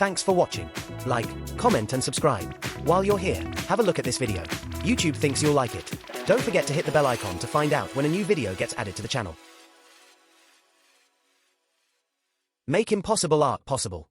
Thanks for watching. Like, comment and subscribe. While you're here, have a look at this video. YouTube thinks you'll like it. Don't forget to hit the bell icon to find out when a new video gets added to the channel. Make impossible art possible.